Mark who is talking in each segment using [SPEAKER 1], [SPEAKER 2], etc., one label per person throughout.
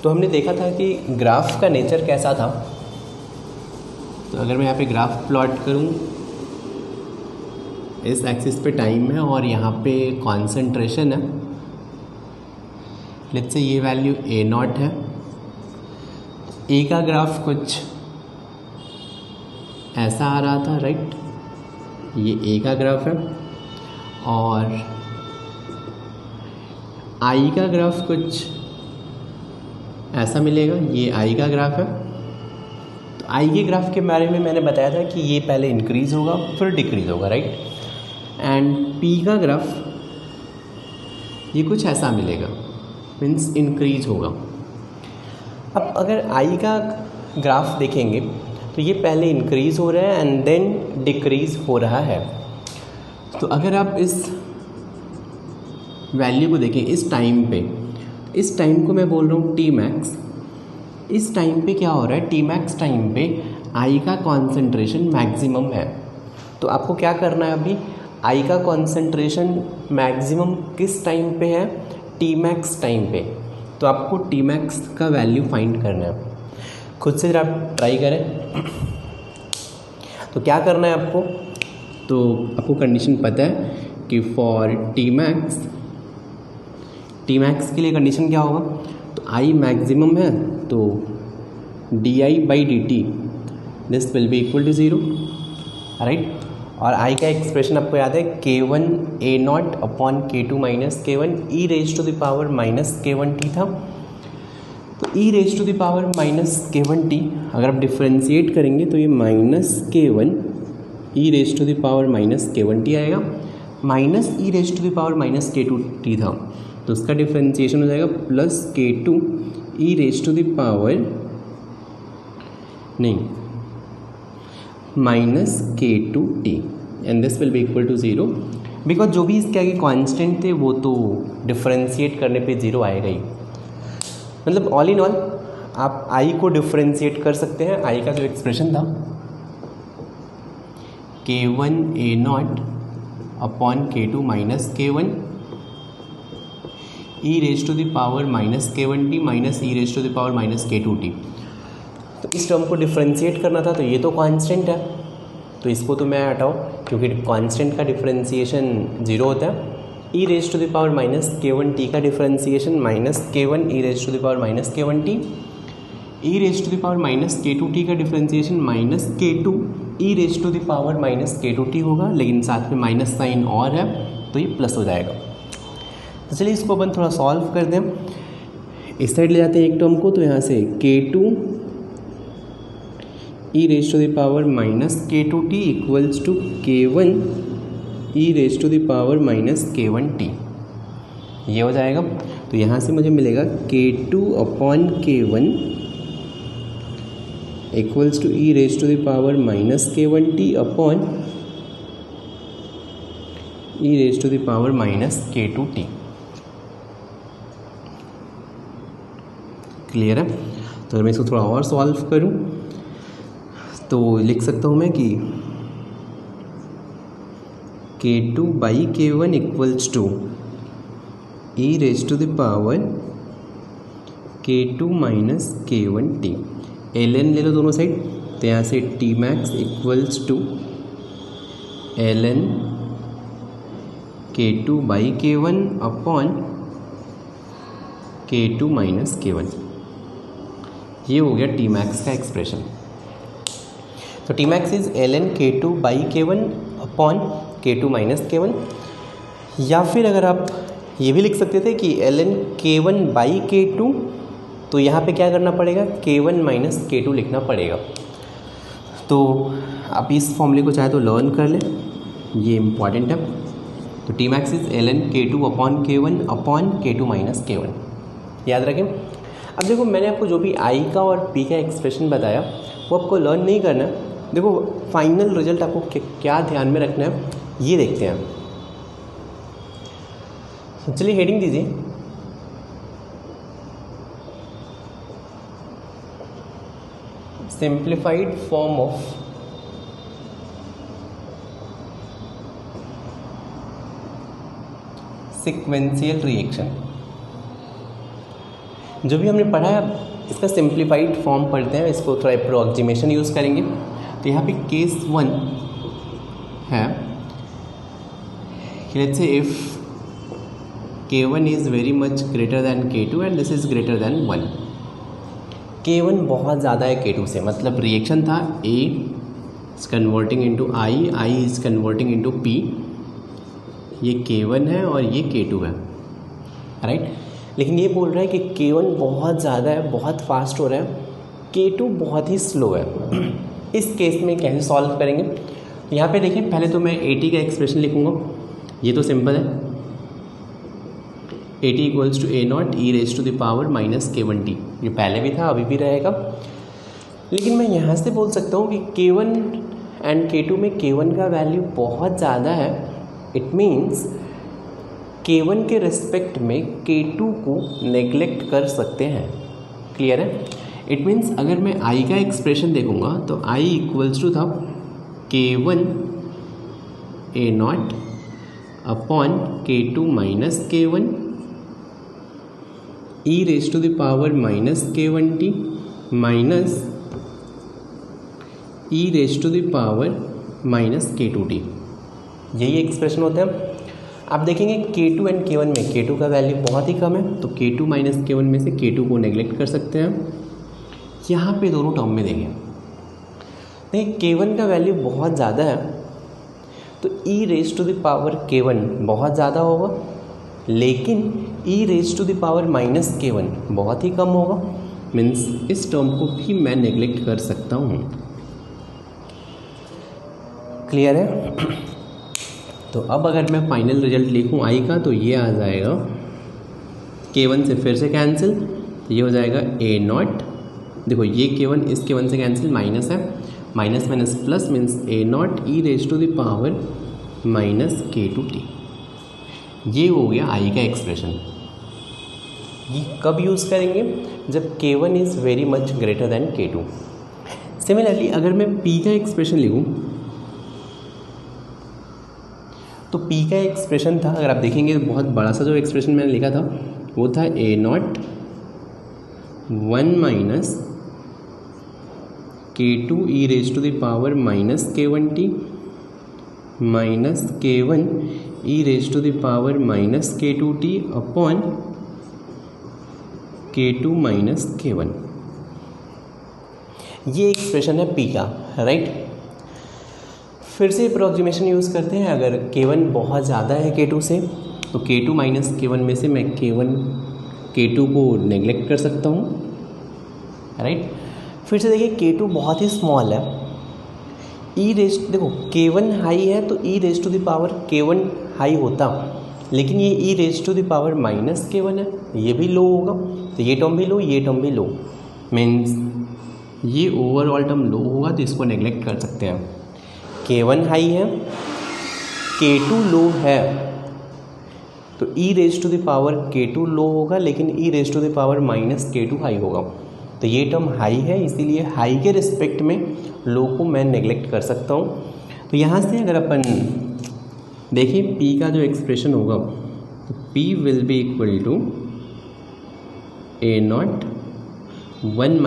[SPEAKER 1] तो हमने देखा था कि ग्राफ का नेचर कैसा था। तो अगर मैं यहाँ पे ग्राफ प्लॉट करूँ, इस एक्सिस पे टाइम है और यहाँ पे कॉन्सेंट्रेशन है। लेट्स से ये वैल्यू A0 है। ए का ग्राफ कुछ ऐसा आ रहा था, राइट। ये ए का ग्राफ है और आई का ग्राफ कुछ ऐसा मिलेगा, ये आई का ग्राफ है। तो आई के ग्राफ के बारे में मैंने बताया था कि ये पहले इंक्रीज़ होगा फिर डिक्रीज़ होगा, राइट। एंड पी का ग्राफ ये कुछ ऐसा मिलेगा, मीन्स इंक्रीज होगा। अब अगर आई का ग्राफ देखेंगे तो ये पहले इंक्रीज़ हो रहा है एंड देन डिक्रीज़ हो रहा है। तो अगर आप इस वैल्यू को देखें इस टाइम पे, इस टाइम को मैं बोल रहा हूँ टी मैक्स। इस टाइम पे क्या हो रहा है, टी मैक्स टाइम पे आई का कॉन्सेंट्रेशन मैक्सिमम है। तो आपको क्या करना है, अभी आई का कॉन्सेंट्रेशन मैक्सिमम किस टाइम पे है, टी मैक्स टाइम पे। तो आपको टी मैक्स का वैल्यू फाइंड करना है। खुद से आप ट्राई करें। तो क्या करना है आपको, तो आपको कंडीशन पता है कि फॉर टी मैक्स के लिए कंडीशन क्या होगा, तो आई मैक्सिमम है तो d i by d t this will be equal to zero, right. और आई का एक्सप्रेशन आपको याद है K1 A0 upon K2 minus K1 e raise to the power minus K1 t था। तो e raise to the power minus K1 t अगर आप differentiate करेंगे तो ये minus K1 e raise to the power minus K1 t आएगा, minus e raise to the power minus K2 t था तो उसका डिफ्रेंशिएशन हो जाएगा plus K2 e raise to the power नहीं minus K2t and this will be equal to zero, because जो भी इसके आगे कांस्टेंट थे वो तो डिफरेंशिएट करने पे ज़ीरो आएगा ही। मतलब ऑल इन ऑल आप आई को डिफरेंशिएट कर सकते हैं। आई का जो एक्सप्रेशन था K1 A0 upon K2 minus K1 e raise to the power minus K1t minus e raise to the power minus K2t। तो इस टर्म को डिफरेंशिएट करना था, तो ये तो कांस्टेंट है तो इसको तो मैं हटाऊँ क्योंकि कांस्टेंट का डिफरेंशिएशन ज़ीरो होता है। E raise to the power minus K1t का differentiation minus K1 e raise to the power minus K1t, e raise to the power minus K2t का differentiation minus K2 e raise to the power minus K2t होगा, लेकिन साथ में minus sign और है तो ये प्लस हो जाएगा। तो चलिए इसको अपन थोड़ा सॉल्व कर दें। इस साइड ले जाते हैं एक टर्म को, तो यहाँ से K2 e raise to the power minus K2t equals to K1 e raise to the power minus K1t, ये हो जाएगा। तो यहाँ से मुझे मिलेगा K2 upon K1 equals to e raise to the power minus K1t upon e raise to the power minus K2t। Clear है। तो अगर मैं इसको थोड़ा और सॉल्व करूँ तो लिख सकता हूँ मैं कि K2 by K1 equals to e raise to the power K2 minus K1t। ln ले लो दोनों साइड, तो यहाँ से t max equals to ln K2 by K1 upon K2 minus K1। ये हो गया टी मैक्स का एक्सप्रेशन। तो t max is ln K2 by K1 upon K2 minus K1, या फिर अगर आप ये भी लिख सकते थे कि ln K1 बाई K2, तो यहाँ पे क्या करना पड़ेगा, K1 माइनस K2 लिखना पड़ेगा। तो आप इस फॉर्मूले को चाहे तो लर्न कर लें, ये इम्पॉर्टेंट है। तो t max is ln K2 upon K1 upon K2 minus K1, याद रखें। अब देखो मैंने आपको जो भी आई का और पी का एक्सप्रेशन बताया वो आपको लर्न नहीं करना है। देखो फाइनल रिजल्ट आपको क्या ध्यान में रखना है ये देखते हैं। चलिए हेडिंग दीजिए, simplified form of sequential reaction. जो भी हमने पढ़ा है इसका सिंप्लीफाइड फॉर्म पढ़ते हैं, इसको थोड़ा अप्रोक्सीमेशन यूज़ करेंगे। तो यहाँ पे केस 1 है, let's say if K1 is very much greater than K2 and this is greater than 1। K1 बहुत ज़्यादा है K2 से, मतलब रिएक्शन था A is converting into I is converting into P। ये K1 है और ये K2 है, राइट। लेकिन ये बोल रहा है कि K1 बहुत ज़्यादा है, बहुत फास्ट हो रहा है, K2 बहुत ही स्लो है। इस केस में कैसे सॉल्व करेंगे? यहाँ पे देखिए, पहले तो मैं AT का एक्सप्रेशन लिखूँगा, ये तो सिंपल है, AT equals to A0 e raise to the power minus K1t। ये पहले भी था, अभी भी रहेगा। लेकिन मैं यहाँ से बोल सकता हूँ कि K1 एंड K2 में K1 का वैल्यू बहुत ज़्यादा है। इट मीन्स K1 के रिस्पेक्ट में K2 को नेग्लेक्ट कर सकते हैं। क्लियर है? इट मीन्स अगर मैं I का एक्सप्रेशन देखूँगा तो I इक्वल्स टू था K1 A0 upon K2 minus K1 e raise to the power minus K1t minus e raise to the power minus K2t। यही एक्सप्रेशन होता है। आप देखेंगे K2 एंड K1 में K2 का वैल्यू बहुत ही कम है, तो K2 माइनस K1 में से K2 को नेग्लेक्ट कर सकते हैं। यहाँ पे दोनों टर्म में देंगे, देखिए K1 का वैल्यू बहुत ज़्यादा है तो e raise to the power K1 बहुत ज़्यादा होगा, लेकिन e raise to the power minus K1 बहुत ही कम होगा। मीन्स इस टर्म को भी मैं नेग्लेक्ट कर सकता हूँ। क्लियर है? तो अब अगर मैं फाइनल रिजल्ट लिखूँ I का, तो ये आ जाएगा K1 से फिर से कैंसिल, तो ये हो जाएगा A0। देखो ये K1 इस K1 से कैंसिल, माइनस है, minus minus plus means A0 e raise to the power minus K2t। ये हो गया I का एक्सप्रेशन। ये कब यूज़ करेंगे? जब K1 is very much greater than K2। Similarly अगर मैं P का एक्सप्रेशन लिखूँ तो P का एक्सप्रेशन था, अगर आप देखेंगे बहुत बड़ा सा जो एक्सप्रेशन मैंने लिखा था वो था A0 1 minus K2 e raise to the power minus K1t minus K1 e raise to the power minus K2t upon K2 minus K1। ये एक्सप्रेशन है P का, राइट। फिर से अप्रॉक्सीमेशन यूज़ करते हैं। अगर K1 बहुत ज़्यादा है K2 से, तो K2 माइनस K1 में से मैं K2 को नेग्लेक्ट कर सकता हूँ, राइट। फिर से देखिए K2 बहुत ही स्मॉल है, देखो K1 हाई है तो e raise to the power K1 high होता, लेकिन ये e raise to the power minus K1 है, ये भी लो होगा, तो ये टर्म भी लो, ये टर्म भी लो, मीन्स ये ओवरऑल टर्म लो होगा, तो इसको नेग्लेक्ट कर सकते हैं। K1 हाई है, K2 लो है, तो e raise to the power K2 low होगा, लेकिन e raise to the power minus K2 high होगा, तो ये टर्म हाई है, इसीलिए हाई के रिस्पेक्ट में लो को मैं नेग्लेक्ट कर सकता हूँ। तो यहाँ से अगर अपन देखिए P का जो एक्सप्रेशन होगा, तो P will be equal to A0 1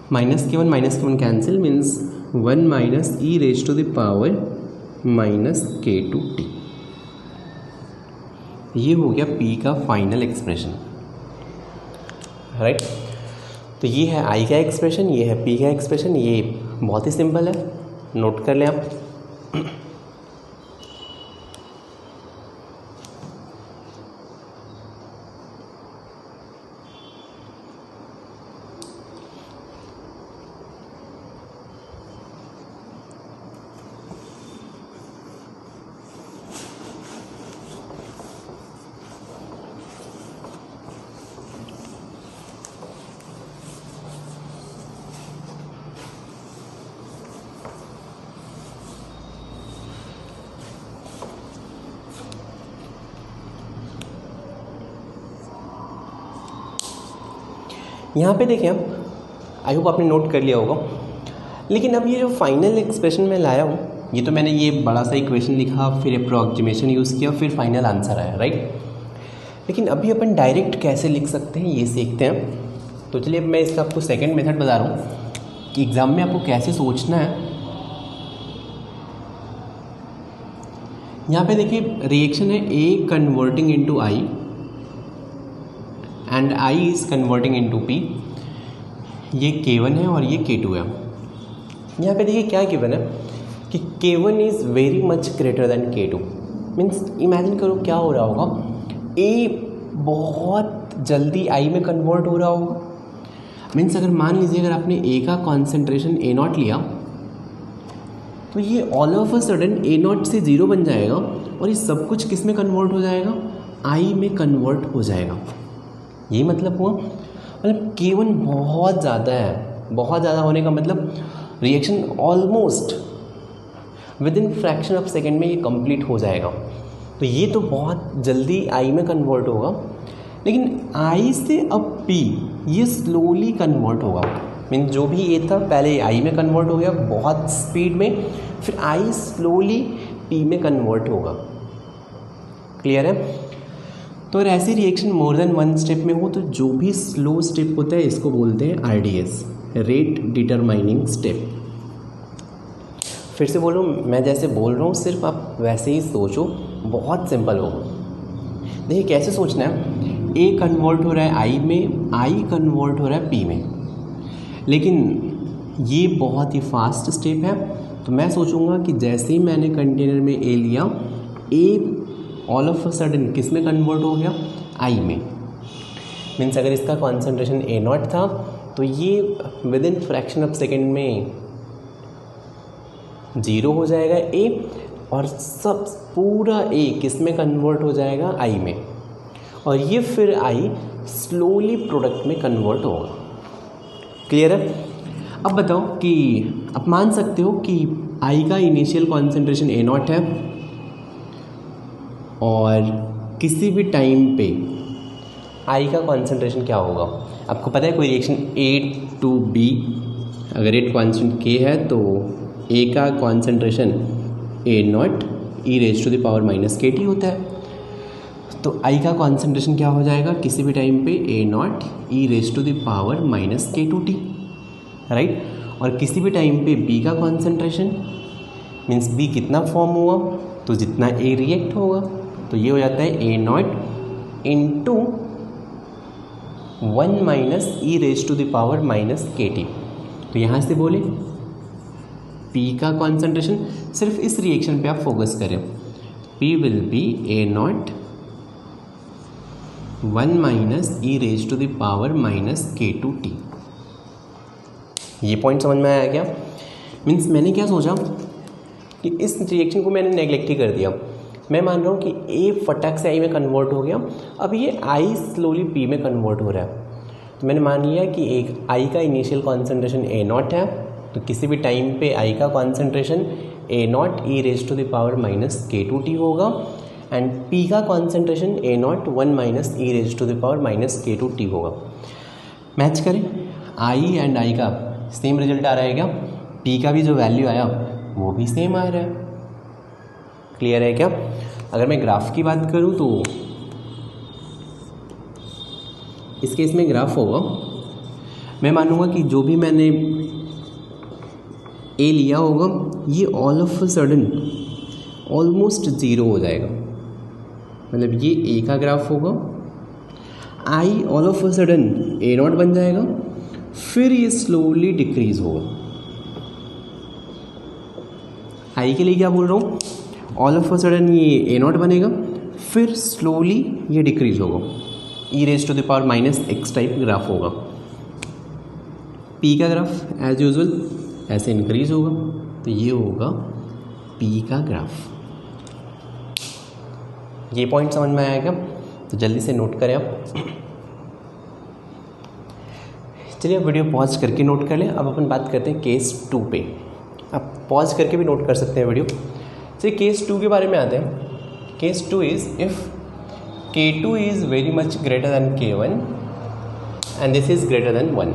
[SPEAKER 1] minus K1 cancel, means 1 minus e raise to the power minus K2t। ये हो गया P का फाइनल एक्सप्रेशन, राइट। तो ये है I का एक्सप्रेशन, ये है P का एक्सप्रेशन। ये बहुत ही सिंपल है, नोट कर लें आप। यहाँ पे देखें आप, आई होप आपने नोट कर लिया होगा, लेकिन अब ये जो फाइनल एक्सप्रेशन मैं लाया हूँ, ये तो मैंने ये बड़ा सा इक्वेशन लिखा, फिर अप्रॉक्सीमेशन यूज़ किया, फिर फाइनल आंसर आया, राइट। लेकिन अभी अपन डायरेक्ट कैसे लिख सकते हैं ये सीखते हैं। तो चलिए अब मैं इसका आपको सेकंड मेथड बता रहा हूँ कि एग्ज़ाम में आपको कैसे सोचना है। यहाँ पे देखिए रिएक्शन है A converting into I and I is converting into P। ये K1 है और ये K2 है। यहाँ पे देखिए क्या गिवन है कि K1 is very much greater than K2। Means imagine करो क्या हो रहा होगा, A बहुत जल्दी I में कन्वर्ट हो रहा होगा। मीन्स अगर मान लीजिए अगर आपने A का कॉन्सेंट्रेशन A0 लिया तो ये all of a sudden A0 से 0 बन जाएगा और ये सब कुछ किस में कन्वर्ट हो जाएगा, I में कन्वर्ट हो जाएगा। यही मतलब हुआ, मतलब K1 बहुत ज़्यादा है। बहुत ज़्यादा होने का मतलब reaction almost with in fraction of second में ये कंप्लीट हो जाएगा। तो ये तो बहुत जल्दी I में कन्वर्ट होगा, लेकिन I से अब P ये स्लोली कन्वर्ट होगा। मीन्स जो भी A था पहले I में कन्वर्ट हो गया बहुत स्पीड में, फिर I स्लोली P में कन्वर्ट होगा। क्लियर है। तो अगर ऐसी reaction more than one step में हो तो जो भी स्लो स्टेप होता है इसको बोलते हैं RDS, रेट डिटरमाइनिंग स्टेप। फिर से बोलो, मैं जैसे बोल रहा हूँ सिर्फ आप वैसे ही सोचो, बहुत सिंपल होगा। देखिए कैसे सोचना है, A कन्वर्ट हो रहा है I में, I कन्वर्ट हो रहा है P में, लेकिन ये बहुत ही फास्ट स्टेप है। तो मैं सोचूंगा कि जैसे ही मैंने कंटेनर में A लिया, A all of a sudden किस में कन्वर्ट हो गया, I में। मीन्स अगर इसका कॉन्सेंट्रेशन A0 था तो ये with in fraction of second में 0 हो जाएगा A, और सब पूरा A किस में कन्वर्ट हो जाएगा, I में, और ये फिर I स्लोली प्रोडक्ट में कन्वर्ट होगा। क्लियर है। अब बताओ कि आप मान सकते हो कि I का इनिशियल कॉन्सेंट्रेशन A0 है और किसी भी टाइम पे I का कॉन्सेंट्रेशन क्या होगा। आपको पता है कोई रिएक्शन A to B, अगर रेट कांस्टेंट K है तो A का concentration A0 e raise to the power minus KT होता है। तो I का कॉन्सेंट्रेशन क्या हो जाएगा किसी भी टाइम पे A0 e raise to the power minus K2T, right. और किसी भी टाइम पे B का कॉन्सेंट्रेशन मीन्स B कितना फॉर्म हुआ तो जितना A रिएक्ट होगा, तो ये हो जाता है A0 into 1 minus e raise to the power minus KT। तो यहाँ से बोले P का कॉन्सेंट्रेशन, सिर्फ इस रिएक्शन पे आप फोकस करें, P will be A0 1 minus e raise to the power minus K2T। ये पॉइंट समझ में आया क्या। मीन्स मैंने क्या सोचा कि इस रिएक्शन को मैंने नेगलेक्ट ही कर दिया। मैं मान रहा हूँ कि A फटक से I में कन्वर्ट हो गया, अब ये I स्लोली P में कन्वर्ट हो रहा है। तो मैंने मान लिया कि एक I का इनिशियल कॉन्सेंट्रेशन A0 है, तो किसी भी टाइम पे I का concentration A0 e raise to the power minus K2T होगा, एंड P का concentration A0 1 minus e raise to the power minus K2T होगा। मैच करें, I एंड I का सेम रिजल्ट आ रहा है क्या, P का भी जो वैल्यू आया वो भी सेम आ रहा है। क्लियर है क्या। अगर मैं ग्राफ की बात करूं तो इस केस में ग्राफ होगा, मैं मानूंगा कि जो भी मैंने A लिया होगा ये all of a sudden almost 0 हो जाएगा। मतलब ये A का ग्राफ होगा, I all of a sudden A0 बन जाएगा, फिर ये स्लोली डिक्रीज होगा। I के लिए क्या बोल रहा हूँ, ऑल ऑफ अ सडन ये A0 बनेगा, फिर स्लोली ये डिक्रीज होगा, e raise to the power minus x type graph होगा। P का ग्राफ एज यूजुअल ऐसे इंक्रीज होगा, तो ये होगा P का ग्राफ। ये पॉइंट समझ में आया क्या, तो जल्दी से नोट करें आप। चलिए वीडियो पॉज करके नोट कर लें। अब अपन बात करते हैं केस 2 पे। आप पॉज करके भी नोट कर सकते हैं वीडियो। चलिए केस 2 के बारे में आते हैं। Case 2 is if K2 is very much greater than K1 and this is greater than 1।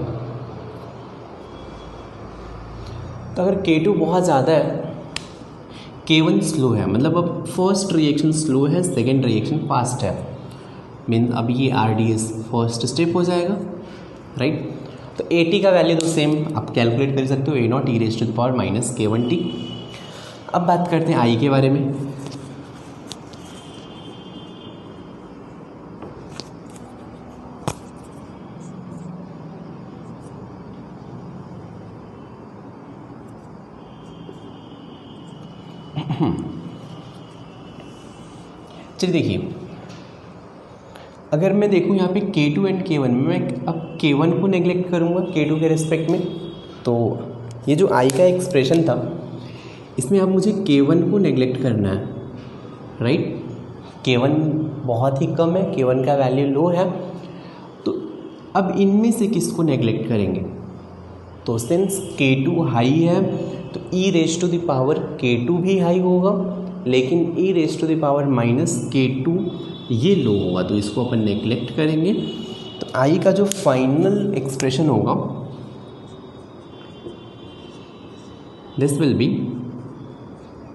[SPEAKER 1] तो अगर K2 बहुत ज़्यादा है, K1 स्लो है, मतलब अब फर्स्ट रिएक्शन स्लो है, सेकेंड रिएक्शन फास्ट है, मीन्स अब ये RDS फर्स्ट स्टेप हो जाएगा, राइट। तो AT का वैल्यू तो सेम आप कैलकुलेट कर सकते हो, A0 e -k1t। अब बात करते हैं I के बारे में। चलिए देखिए, अगर मैं देखूँ यहाँ पे K2 एंड K1 में, मैं अब K1 को नेग्लेक्ट करूँगा K2 के रिस्पेक्ट में, तो ये जो I का एक्सप्रेशन था इसमें अब मुझे K1 को नेग्लेक्ट करना है, राइट। K1 बहुत ही कम है, K1 का वैल्यू लो है, तो अब इनमें से किसको नेग्लेक्ट करेंगे? तो सिंस K2 हाई है तो e⁻k2 भी हाई होगा, लेकिन e⁻−k2 ये लो होगा, तो इसको अपन नेग्लेक्ट करेंगे। तो I का जो फाइनल एक्सप्रेशन होगा this will B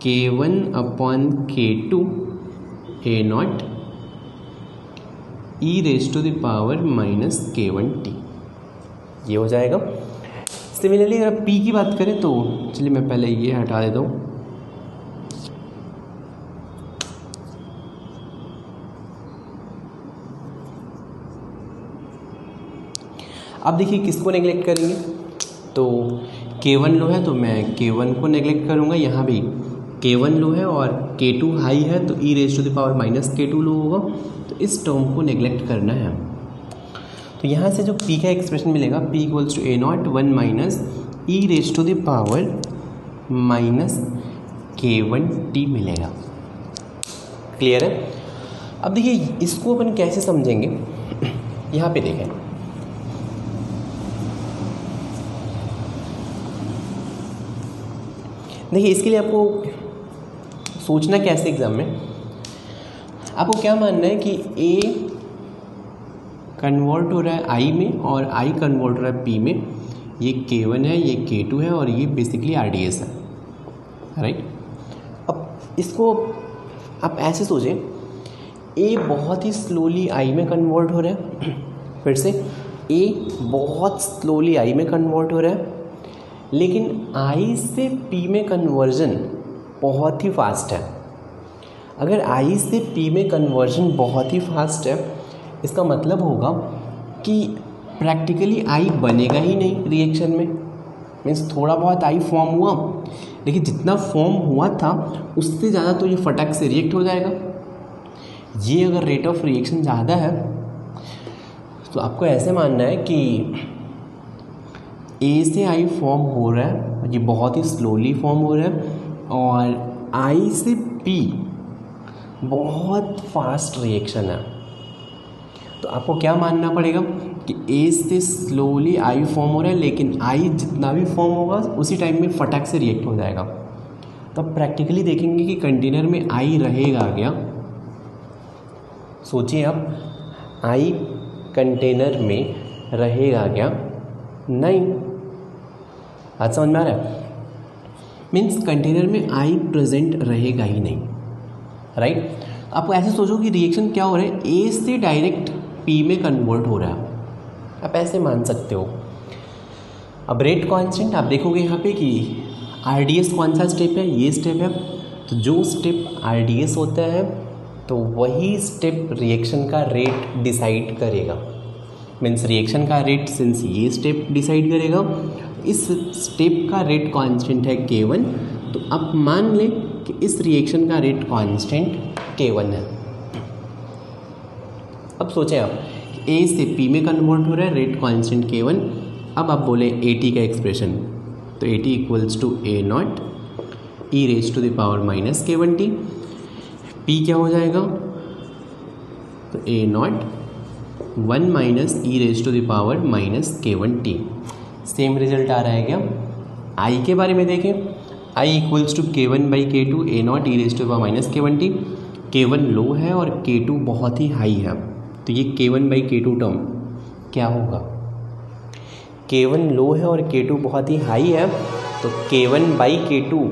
[SPEAKER 1] k1/k2 A0 e⁻−k1t, ये हो जाएगा। सिमिलरली अगर P की बात करें तो चलिए मैं पहले ये हटा देता हूँ। अब देखिए किसको नेग्लेक्ट करेंगे, तो K1 लो है तो मैं K1 को नेग्लेक्ट करूँगा, यहाँ भी K1 लो है और K2 हाई है तो e⁻−k2 लो होगा, तो इस टर्म को नेग्लेक्ट करना है। तो यहाँ से जो P का एक्सप्रेशन मिलेगा P = A0 e⁻k1t मिलेगा। क्लियर है? अब देखिए इसको अपन कैसे समझेंगे, यहाँ पे देखें। देखिए इसके लिए आपको सोचना कैसे एग्ज़ाम में, आपको क्या मानना है कि A कन्वर्ट हो रहा है I में और I कन्वर्ट हो रहा है P में, ये K1 है, ये K2 है और ये बेसिकली RDS है, राइट। अब इसको आप ऐसे सोचें, A बहुत ही स्लोली I में कन्वर्ट हो रहा है, फिर से A बहुत स्लोली I में कन्वर्ट हो रहा है, लेकिन I से P में कन्वर्जन बहुत ही फास्ट है। अगर I से P में कन्वर्जन बहुत ही फास्ट है, इसका मतलब होगा कि प्रैक्टिकली I बनेगा ही नहीं रिएक्शन में, मीन्स थोड़ा बहुत I फॉर्म हुआ, लेकिन जितना फॉर्म हुआ था उससे ज़्यादा तो ये फटक से रिएक्ट हो जाएगा। ये अगर रेट ऑफ रिएक्शन ज़्यादा है तो आपको ऐसे मानना है कि A से I फॉर्म हो रहा है, ये बहुत ही स्लोली फॉर्म हो रहा है, और I से P बहुत फास्ट रिएक्शन है। तो आपको क्या मानना पड़ेगा कि A से स्लोली I फॉर्म हो रहा है, लेकिन I जितना भी फॉर्म होगा उसी टाइम में फटक से रिएक्ट हो जाएगा। तो आप प्रैक्टिकली देखेंगे कि कंटेनर में I रहेगा क्या। सोचिए आप, I कंटेनर में रहेगा क्या? नहीं। आज समझ में आ रहा है? मीन्स कंटेनर में I प्रेजेंट रहेगा ही नहीं, राइट। आपको ऐसे सोचो कि रिएक्शन क्या हो रहा है, A से डायरेक्ट P में कन्वर्ट हो रहा है, आप ऐसे मान सकते हो। अब रेट कांस्टेंट आप देखोगे यहाँ पे कि RDS कौन सा स्टेप है, ये स्टेप है। तो जो स्टेप RDS होता है तो वही स्टेप रिएक्शन का रेट डिसाइड करेगा, मीन्स रिएक्शन का रेट सिंस ये स्टेप डिसाइड करेगा, इस स्टेप का रेट कांस्टेंट है K1। तो अब मान लें कि इस रिएक्शन का रेट कांस्टेंट K1 है। अब सोचें आप, A से P में कन्वर्ट हो रहा है, रेट कांस्टेंट K1। अब आप बोले AT का एक्सप्रेशन, तो AT = A0 e⁻−k1t। P क्या हो जाएगा, तो A0 1 e⁻−k1t। सेम रिजल्ट आ रहा है क्या? I के बारे में देखें, I = K1/K2 A0 e⁻−k1t। K1 लो है और K2 बहुत ही हाई है, तो ये K1/K2 टर्म क्या होगा? K1 लो है और K2 बहुत ही हाई है, तो K1/K2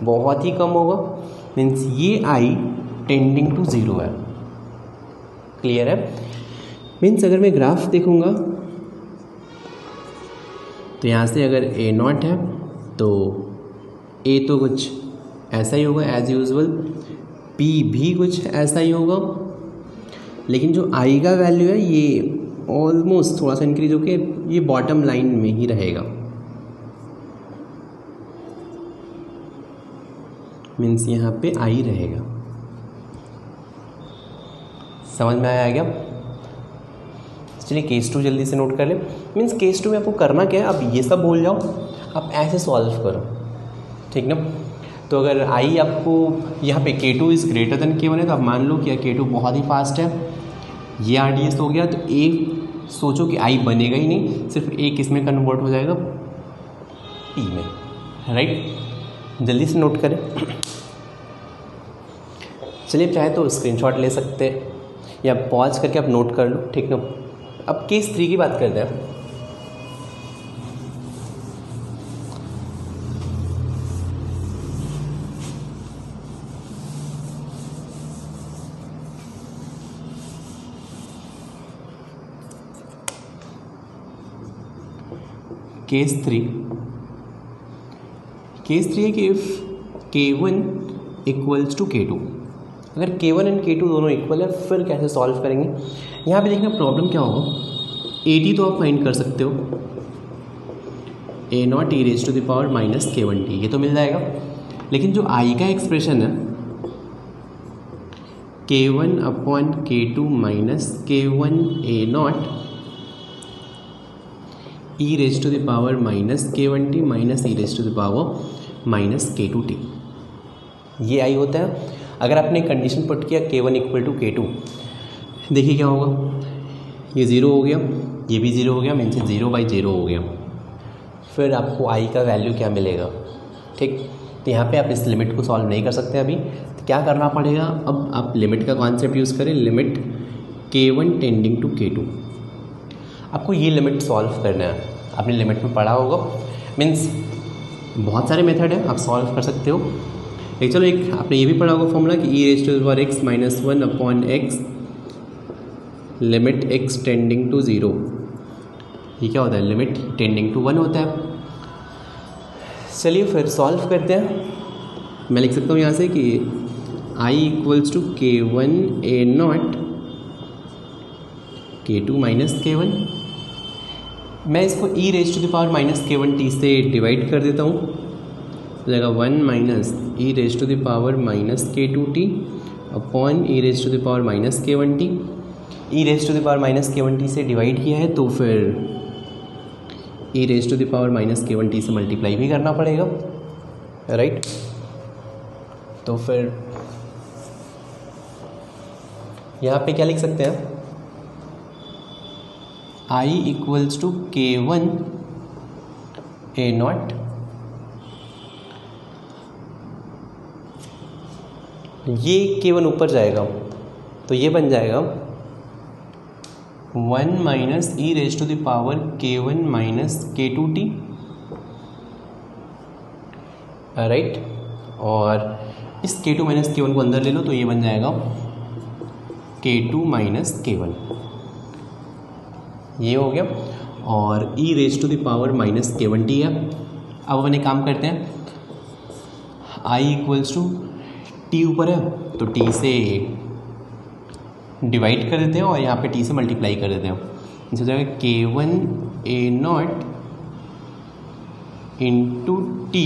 [SPEAKER 1] बहुत ही कम होगा, मीन्स ये I टेंडिंग टू 0 है, क्लियर है? मीन्स अगर मैं ग्राफ देखूँगा तो यहाँ से अगर ए नॉट है तो ए तो कुछ ऐसा ही होगा एज यूजुअल, पी भी कुछ ऐसा ही होगा, लेकिन जो आई का वैल्यू है ये ऑलमोस्ट थोड़ा सा इंक्रीज होके ये बॉटम लाइन में ही रहेगा। मीन्स यहाँ पे आई रहेगा। समझ में आया क्या? चलिए केस 2 जल्दी से नोट कर ले। मीन्स केस 2 में आपको करना क्या है, अब ये सब भूल जाओ, आप ऐसे सॉल्व करो, ठीक ना। तो अगर आई आपको यहाँ पे K2 is greater than K1 है तो आप मान लो कि K2 बहुत ही फास्ट है, ये RDS हो गया, तो ए सोचो कि आई बनेगा ही नहीं, सिर्फ ए किस में कन्वर्ट हो जाएगा, पी में, राइट। जल्दी से नोट करें। चलिए चाहे तो स्क्रीनशॉट ले सकते हैं या पॉज करके आप नोट कर लो, ठीक ना। अब केस 3 की बात करते हैं। केस 3 है कि if K1 equals to K2, अगर K1 एंड K2 दोनों इक्वल है फिर कैसे सॉल्व करेंगे। यहाँ पे देखना प्रॉब्लम क्या होगा, AT तो आप फाइंड कर सकते हो, A naught e raise to the power minus K1t, ये तो मिल जाएगा। लेकिन जो I का एक्सप्रेशन है K1 upon K2 minus K1 A naught e raise to the power minus K1t minus e raise to the power minus K2t, ये आई होता है। अगर आपने कंडीशन पुट किया K1 इक्वल टू K2, देखिए क्या होगा, ये 0 हो गया, ये भी 0 हो गया, मीन्स 0/0 हो गया। फिर आपको आई का वैल्यू क्या मिलेगा, ठीक। तो यहाँ पे आप इस लिमिट को सॉल्व नहीं कर सकते अभी, तो क्या करना पड़ेगा, अब आप लिमिट का कॉन्सेप्ट यूज़ करें, limit K1 tending to K2। आपको ये लिमिट सॉल्व करना है, आपने लिमिट में पढ़ा होगा, मीन्स बहुत सारे मेथड है, आप सॉल्व कर सकते हो। एक चलो एक आपने ये भी पढ़ा होगा फॉर्मूला कि e raise to the power x minus 1 upon x limit x tending to 0, ये क्या होता है, लिमिट टेंडिंग टू 1 होता है। चलिए फिर सॉल्व करते हैं। मैं लिख सकता हूँ यहाँ से कि i equals to K1 A naught K2 minus K1, मैं इसको e raise to the power minus K1t से डिवाइड कर देता हूँ, तो जाएगा 1 minus e raise to the power minus K2t upon e raise to the power minus K1t। E raise to the power minus K1t से divide किया है तो फिर e raise to the power minus K1t से multiply भी करना पड़ेगा, right. तो फिर यहाँ पे क्या लिख सकते हैं, I equals to K1 A naught, ये K1 ऊपर जाएगा तो ये बन जाएगा 1 minus e raise to the power K1 minus K2t, right. और इस K2 माइनस K1 को अंदर ले लो तो ये बन जाएगा K2 माइनस K1, ये हो गया। और e raise to the power minus K1t है। अब अपन एक काम करते हैं, I इक्वल्स टू टी ऊपर है तो टी से डिवाइड कर देते हैं और यहाँ पे टी से मल्टीप्लाई कर देते हैं, इसे हो जाएगा K1 A naught into t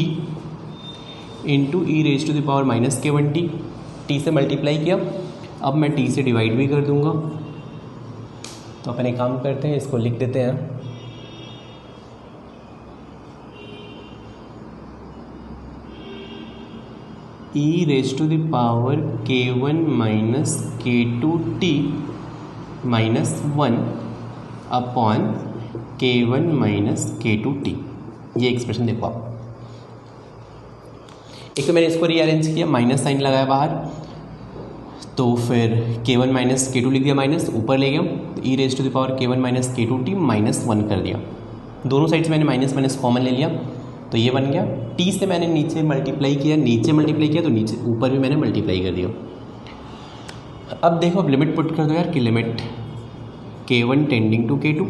[SPEAKER 1] into e raise to the power minus K1t, t से मल्टीप्लाई किया, अब मैं टी से डिवाइड भी कर दूंगा। तो अपन एक काम करते हैं, इसको लिख देते हैं, e raise to the power K1 minus K2t minus 1 upon K1 minus K2t, ये एक्सप्रेशन देखो आप। एक तो मैंने इसको रीअरेंज किया, माइनस साइन लगाया बाहर, तो फिर K1 माइनस K2 लिख दिया, माइनस ऊपर ले गया, तो e raise to the power K1 minus K2t minus 1 कर दिया, दोनों साइड से मैंने माइनस माइनस कॉमन ले लिया तो ये बन गया। टी से मैंने नीचे मल्टीप्लाई किया तो नीचे ऊपर भी मैंने मल्टीप्लाई कर दिया। अब देखो, अब लिमिट पुट कर दो यार कि limit k1 tending to k2,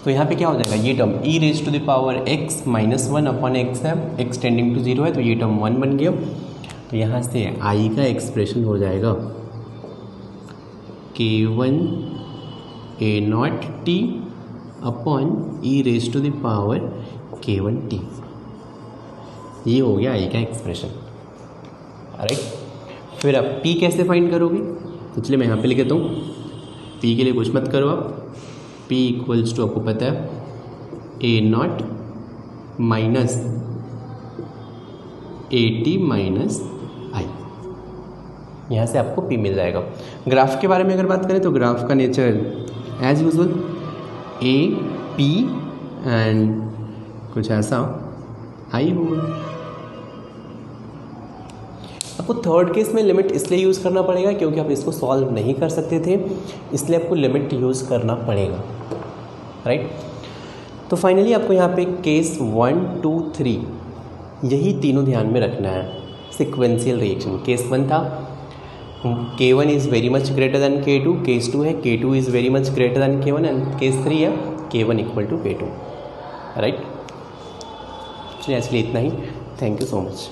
[SPEAKER 1] तो यहाँ पे क्या हो जाएगा, ये term e raise to the power x minus 1 upon x है, x टेंडिंग टू 0 है, तो ये टर्म 1 बन गया। तो यहाँ से i का एक्सप्रेशन हो जाएगा k1 a0 t upon e raise to the power k1 t। ये हो गया i का एक्सप्रेशन, राइट। फिर अब p कैसे फाइंड करोगे, तो चलिए मैं यहाँ पे लिख देता हूँ। p के लिए कुछ मत करो आप, p इक्वल्स टू आपको पता है a0 minus at minus i। यहाँ से आपको p मिल जाएगा। ग्राफ के बारे में अगर बात करें तो ग्राफ का nature as usual a p and कुछ ऐसा i होगा। आपको थर्ड केस में लिमिट इसलिए यूज़ करना पड़ेगा क्योंकि आप इसको सॉल्व नहीं कर सकते थे, इसलिए आपको लिमिट यूज़ करना पड़ेगा, राइट। तो फाइनली आपको यहाँ पे केस 1 2 3 यही तीनों ध्यान में रखना है। सिक्वेंशियल रिएक्शन, केस 1 था k1 is very much greater than k2, case 2 है k2 is very much greater than k1 and case 3 है k1 equal to k2, right. चलिए इसलिए इतना ही। Thank you so much.